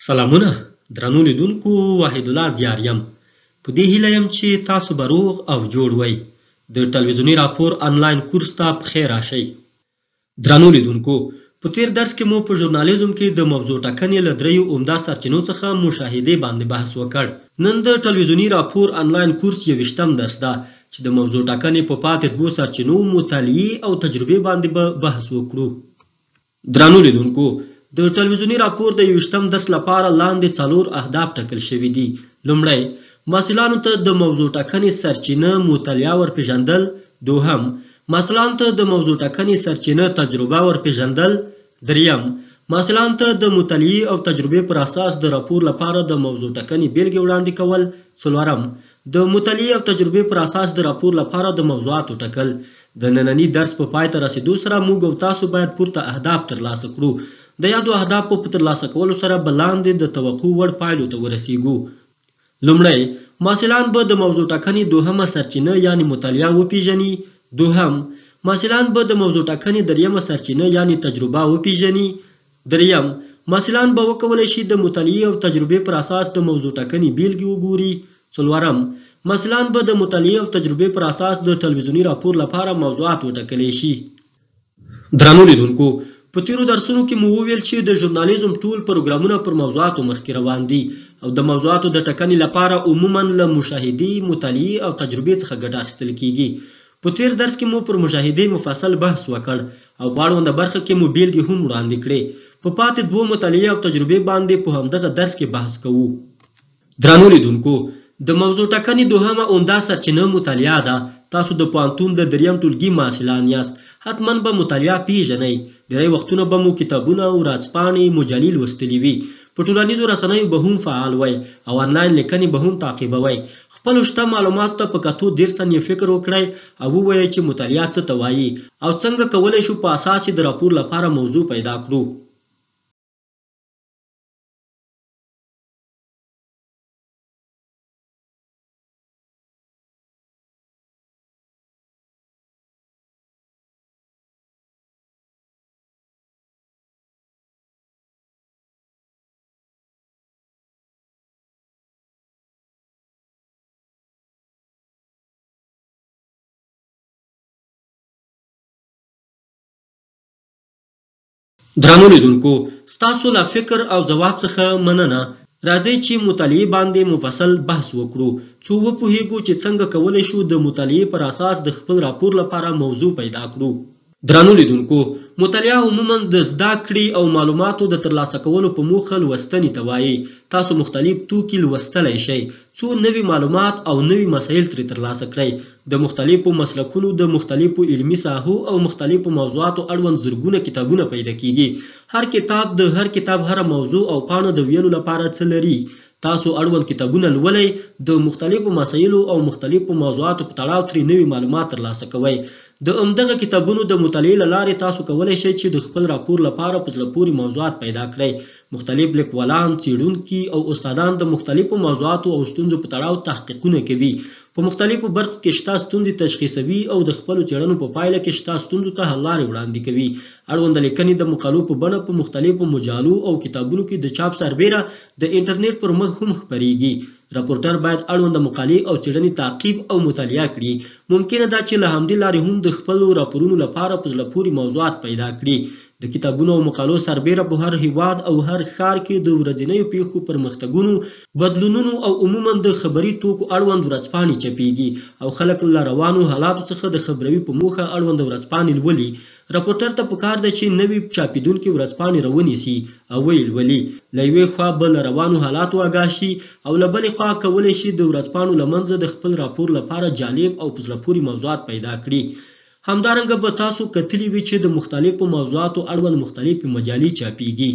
سلامونه درنو لیدونکو، وحید الله زیار یم. په دې هیله یم چې تاسو به روغ او جوړ وئ. د ټلویزیوني راپور آنلاین کورس ته پخیر راشئ. درنو لیدونکو، په تیر درس کې مو په ژورنالیزم کې د موضوع ټاکنې له دریو عمده سرچینو څخه مشاهدې باندې بحث وکړ. نن د ټلویزیوني راپور آنلاین کورس 21م درس ده چې د موضوع ټاکنې په پاتې دوو سرچینو مطالعې او تجربې باندې به بحث وکړو. درنو لیدونکو، د ټلویزیوني راپور د 21م درس لپاره لاندې 4 اهداف ټاکل شوي دي. لومړی، محصلانو ته د موضوع ټاکنې سرچینه مطالعه ورپېژندل. دوهم، محصلانو ته د موضوع ټاکنې سرچینه تجربه ورپېژندل. دریم، محصلانو ته د مطالعې او تجربې پر اساس د راپور لپاره د موضوع ټاکنې بیلګې وړاندې کول. څلورم، د مطالعې او تجربې پر اساس د راپور لپاره د موضوعاتو ټاکل. د ننني درس په پای ته رسیدو سره موږ او تاسو باید پورته اهداف ترلاسه کړو. د یادو اهدافو په ترلاسه کولو سره به لاندې د توقع وړ پایلو ته ورسیږو. لومړی، محصلان به د موضوع ټاکنې دوهمه سرچینه یعنې مطالعه وپیژني. دوهم، محصلان به د موضوع ټاکنې دریمه سرچینه یعنې تجربه وپیژني. دریم، محصلان به وکولی شي د مطالعې او تجربې پر اساس د موضوع ټاکنې بیلګې وګوري. څلورم، محصلان به د مطالعې او تجربې پر اساس د ټلویزیوني راپور لپاره موضوعات وټاکلی شي. درنو لیدونکو، په تیرو درسونو کې مو وویل چې د ژورنالیزم ټول پروګرامونه پر موضوعاتو مخکې روان دي او د موضوعاتو د ټاکنې لپاره عموماً له مشاهدې، مطالعې او تجربې څخه ګټه اخیستل کیږي. په تیر درس کې مو پر مشاهدې مفصل بحث وکړ او په اړونده برخه کې مو بیلګې هم وړاندې کړې. په پاتې دوو مطالعې او تجربې باندې په همدغه درس کې بحث کوو. درنو لیدونکو، د موضوع ټاکنې دوهمه عمده سرچینه مطالعه ده. تاسو د پوهنتون د دریم ټولګي محصلان یاست، حتما به مطالعه پیژنئ. ډیری وختونه به مو کتابونه، ورځپاڼې، مجلې لوستلي وي. په ټولنیزو رسنیو به هم فعال وئ او آنلاین لیکنې به هم تعقیبوئ. خپلو شته معلوماتو ته په کتو ډېر ثانیې فکر وکړئ او ووایئ چې مطالعه څه ته وایي او څنګه کولی شو په اساس یې د راپور لپاره موضوع پیدا کړو. درنو لیدونکو، ستاسو له فکر او ځواب څخه مننه. راځئ چې مطالعې باندې مفصل بحث وکړو څو وپوهیږو چې څنګه کولی شو د مطالعې پر اساس د خپل راپور لپاره موضوع پیدا کړو. درنو لیدونکو، مطالعه عموما د زده کړې او معلوماتو د ترلاسه کولو په موخه لوستنې ته وایي. تاسو مختلف توکي لوستلی شئ څو نوي معلومات او نوي مسایل ترې ترلاسه کړئ. د مختلفو مسلکونو، د مختلفو علمي ساحو او مختلفو موضوعاتو اړوند زرګونه کتابونه پیدا کیږي. هر کتاب د هر کتاب هره موضوع او پاڼه د ویلو لپاره څه لري. تاسو اړوند کتابونه لولئ، د مختلفو مسایلو او مختلفو موضوعاتو په تړاو ترې نوي معلومات ترلاسه کوئ. د همدغه کتابونو د مطالعې له لارې تاسو کولی شئ چې د خپل راپور لپاره په زړه پورې موضوعات پیدا کړئ. مختلف لیکوالان، څیړونکي او استادان د مختلفو موضوعاتو او ستونزو په تړاو تحقیقونه کوي. په مختلفو برخو کې شته ستونزې تشخیصوي او د خپلو څیړنو په پایله کې شته ستونزو ته حل لارې وړاندې کوي. اړونده لیکنې د مقالو په بڼه په مختلفو مجالو او کتابونو کې د چاپ سربیره د انټرنیټ پر مخ هم خپریږي. راپورټر باید اړونده مقالې او څیړنې تعقیب او مطالعه کړي. ممکنه ده چې له همدې لارې هم د خپلو راپورونو لپاره په زړه پورې موضوعات پیدا کړي. د کتابونو او مقالو سربیره په هر هیواد او هر ښار کې د ورځنیو پیښو، پرمختګونو، بدلونونو او عموما د خبري توکو اړوند ورځپاڼې چاپیږي او خلک له روانو حالاتو څخه د خبروي په موخه اړوند ورځپاڼې لولي. راپورټر ته پکار ده چې نوي چاپیدونکي ورځپاڼې راونیسي او ویې لولي. له یوې خوا به له روانو حالاتو آګاه شي او له بلې خوا کولی شي د ورځپاڼو له منځه د خپل راپور لپاره جالب او په زړه پورې موضوعات پیدا کړي. همدارنګه به تاسو کتلي وي چې د مختلفو موضوعاتو اړوند مختلفې مجالې چاپیږي.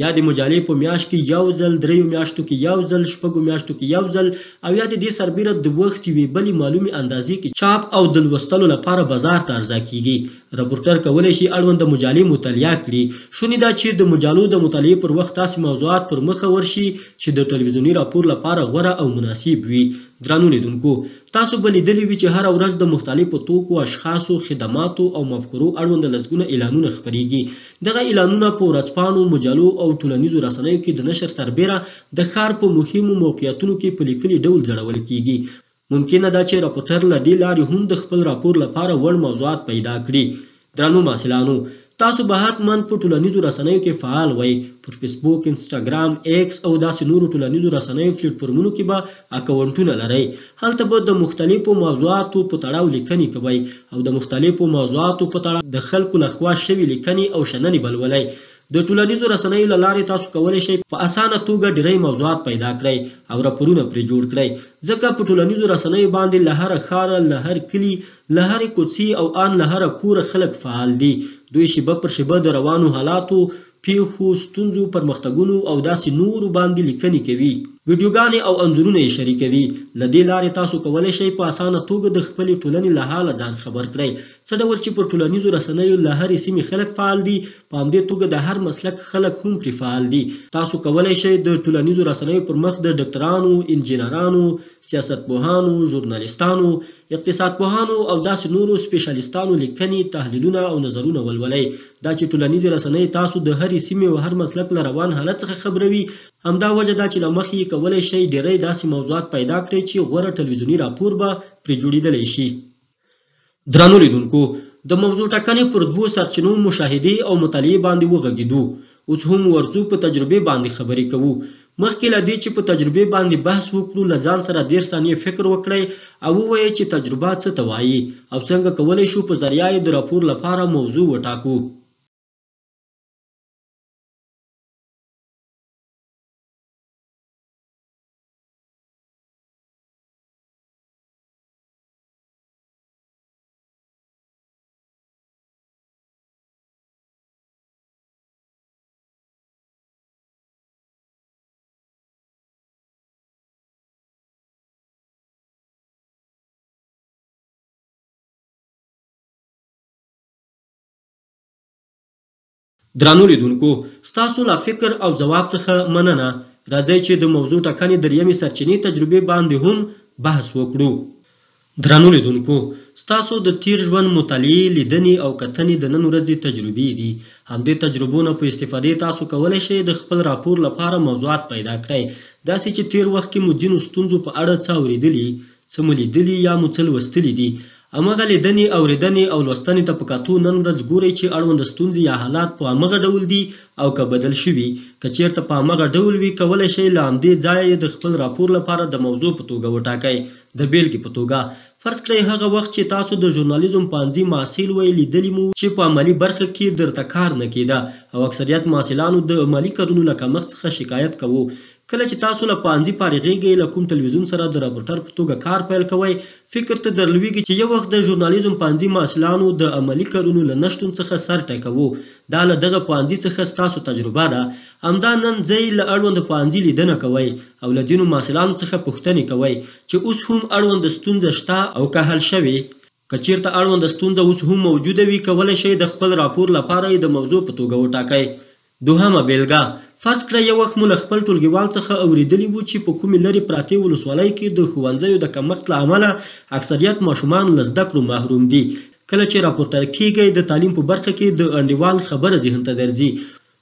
یا د مجالې په میاشت کې یو ځل، 3 میاشتو کې یو ځل، 6 میاشتو کې یو ځل او یا د دې سربیره د وخت یوې بلې معلومې اندازې کې چاپ او د لوستلو لپاره بازار ته عرضه کیږي. راپورټر کولی شي اړونده مجالې مطالعه کړي. شونې ده چې د مجالو د مطالعې پر وخت تاسې موضوعات پر مخه ورشي چې د ټلویزیوني راپور لپاره غوره او مناسب وي. درنو لیدونکو، تاسو به لیدلی وي چې هره ورځ د مختلفو توکو، اشخاصو، خدماتو او مفکورو اړوند لسګونه اعلانونه خپریږي. دغه اعلانونه په ورځپاڼو، مجلو او ټولنیزو رسنیو کې د نشر سربیره د ښار په مهمو موقعیتونو کې په لیکلي ډول ځړول کیږي. ممکنه ده چې راپورټر له دې لارې هم د خپل راپور لپاره وړ موضوعات پیدا کړي. درنو محصلانو، تاسو به حتما په ټولنیزو رسنیو کې فعال وئ. پر فیسبوک، انسټاګرام، ایکس او داسې نورو ټولنیزو رسنیو پلیټفارمونو کې به اکاونټونه لرئ. هلته به د مختلفو موضوعاتو په تړاو لیکنې کوئ او د مختلفو موضوعاتو په تړاو د خلکو لخوا شوي لیکنې او شننې به لولئ. د ټولنیزو رسنیو له لارې تاسو کولی شئ په اسانه توګه ډیری موضوعات پیدا کړئ او راپورونه پرې جوړ کړئ. ځکه په ټولنیزو رسنیو باندې له هره ښاره، له هر کلي، له هرې کوڅې او ان له هره کوره خلک فعال دي. دوی شیبه پر شیبه د روانو حالاتو، پیښو، ستونزو، پرمختګونو او داسې نورو باندې لیکنې کوي. ویډیوګانې او انځورونه یې شریکوي. له دې لارې تاسو کولی شئ په اسانه توګه د خپلې ټولنې له حاله ځان خبر کړئ. څه ډول چې پر ټولنیزو رسنیو له هرې سیمې خلک فعال دي، په همدې توګه د هر مسلک خلک هم پرې فعال دي. تاسو کولی شئ د ټولنیزو رسنیو پر مخ د ډاکټرانو، انجینرانو، سیاستپوهانو، ژورنالیستانو، اقتصاد پوهانو او داسې نورو سپیشالیستانو لیکنې، تحلیلونه او نظرونه ولولئ. دا چې ټولنیزې رسنۍ تاسو د هرې سیمې او هر مسلک له روان حالت څخه خبروي، همدا وجه ده چې له مخې یې کولی شئ ډیری داسې موضوعات پیدا کړئ چې غوره ټلویزیوني راپور به پرې جوړیدلی شي. درنو لیدونکو، د موضوع ټاکنې پر دوو سرچینو مشاهدې او مطالعې باندې وغږیدو. اوس هم ورځو په تجربې باندې خبرې کوو. مخکې له دې چې په تجربې باندې بحث وکړو، له ځان سره 10 ثانیې فکر وکړئ او ووایئ چې تجربه څه ته وایي او څنګه کولی شو په ذریعه یې د راپور لپاره موضوع وټاکو. درنو لیدونکو، ستاسو له فکر او ځواب څخه مننه. راځئ چې د موضوع ټاکنې دریمې سرچینې تجربې باندې هم بحث وکړو. درنو لیدونکو، ستاسو د تیر ژوند مطالعې، لیدنې او کتنې د نن ورځې تجربې دي. همدې تجربو نه په استفادې تاسو کولی شئ د خپل راپور لپاره موضوعات پیدا کړئ. داسې چې تیر وخت کې مو ځینو ستونزو په اړه څه اورېدلي، څه مو لیدلي یا مو څه لوستلي دي. همغه لیدنې، اورېدنې او لوستنې ته په کتو نن ورځ ګورئ چې اړونده ستونزې یا حالات په همغه ډول دي او که بدل شوي. که چیرته په همغه ډول وي، کولی شئ له همدې ځایه یې د خپل راپور لپاره د موضوع په توګه وټاکئ. د بیلګې په توګه فرض کړئ هغه وخت چې تاسو د ژورنالیزم پوهنځي محصل وئ، لیدلي مو چې په عملي برخه کې درته کار نه کېده او اکثریت محصلانو د عملي کارونو له کمښت څخه شکایت کوو. کله چې تاسو له پوهنځي فارغېږئ، له کوم تلویزیون سره د راپورټر په توګه کار پیل کوئ، فکر ته درلویږي چې یو وخت د ژورنالیزم پوهنځي محصلانو د عملي کارونو له نشتون څخه سر ټکوو. دا له دغه پوهنځي څخه ستاسو تجربه ده. همدا نن ځئ له اړونده پوهنځي لیدنه کوئ او له ځینو محصلانو څخه پوښتنې کوئ چې اوس هم اړونده ستونزه شته او که حل شوې. که چیرته اړونده ستونزه اوس هم موجوده وي، کولی شئ د خپل راپور لپاره یې د موضوع په توګه وټاکئ. دوهمه بیلګه، فرض کړئ یو وخت مو له خپل ټولګیوال څخه اورېدلي وو چې په کومې لرې پرتې ولسوالۍ کې د ښوونځیو د کمښت له امله اکثریت ماشومان له زده کړو محروم دي. کله چې راپورټر کیږئ، د تعلیم په برخه کې د انډیوال خبره ذهن ته درځي.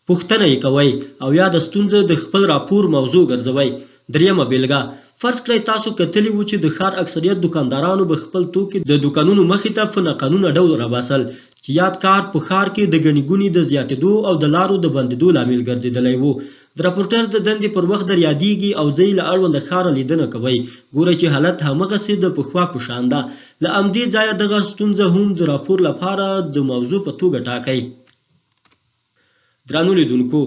پوښتنه یې کوئ او یا د ستونزه د خپل راپور موضوع ګرځوئ. دریمه بیلګه، فرض کړئ تاسو کتلي وو چې د ښار اکثریت دکاندارانو به خپل توکي د دوکانونو مخې ته په ناقانونه ډول راباسل، چې یاد کار په ښار کې د ګڼې ګوڼې د زیاتېدو او د لارو د بندېدو لامل ګرځېدلی وو. د راپورټر د دندې پر وخت در یادېږي او ځئ له اړونده ښاره لیدنه کوئ. ګورئ چې حالت همغسې د پخوا په شان ده. له همدې ځایه دغه ستونزه هم د راپور لپاره د موضوع په توګه ټاکئ. درنو لیدونکو،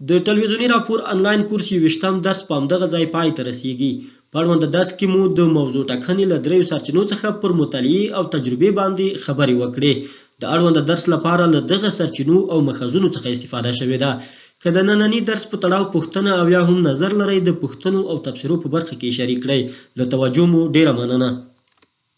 د ټلویزیوني راپور انلاین کورس 21م درس په همدغه ځای پای ته رسیږي. په اړونده درس کې مو د موضوع ټاکنې له دریو سرچینو څخه پر مطالعې او تجربې باندې خبرې وکړې. د اړونده درس لپاره له دغه سرچینو او مخزونو څخه استفاده شوې ده. که د ننني درس په تړاو پوښتنه او یا هم نظر لرئ، د پوښتنو او تبصرو په برخه کې شریک کړئ. د توجه مو ډیره مننه.